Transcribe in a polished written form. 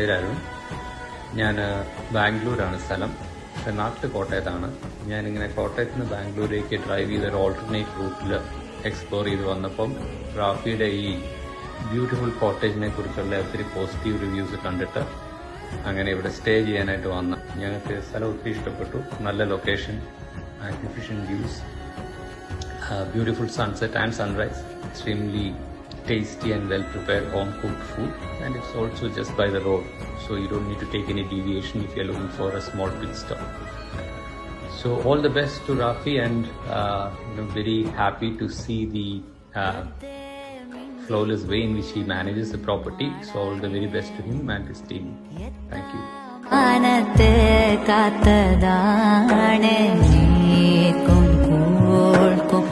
പേര് അരുൺ. ഞാൻ ബാംഗ്ലൂരാണ് സ്ഥലം. പക്ഷെ നാട്ടിൽ കോട്ടയത്താണ്. ഞാനിങ്ങനെ കോട്ടയത്ത് നിന്ന് ബാംഗ്ലൂരേക്ക് ഡ്രൈവ് ചെയ്ത ഒരു ഓൾട്ടർനേറ്റ് റൂട്ടിൽ എക്സ്പ്ലോർ ചെയ്ത് വന്നപ്പം റാഫിയുടെ ഈ ബ്യൂട്ടിഫുൾ കോട്ടേജിനെ കുറിച്ചുള്ള ഒത്തിരി പോസിറ്റീവ് റിവ്യൂസ് കണ്ടിട്ട് അങ്ങനെ ഇവിടെ സ്റ്റേ ചെയ്യാനായിട്ട് വന്ന ഞങ്ങൾക്ക് സ്ഥലം ഒത്തിരി ഇഷ്ടപ്പെട്ടു. നല്ല location, magnificent views, beautiful sunset and sunrise, extremely tasty and well prepared home cooked food, and it's also just by the road, so you don't need to take any deviation if you're looking for a small pit stop. So all the best to Rafi, and very happy to see the flawless way in which he manages the property. So all the very best to him and his team. Thank you. ആനത്തെ കാത്തതാണ് നീക്കും കൂൾക്കും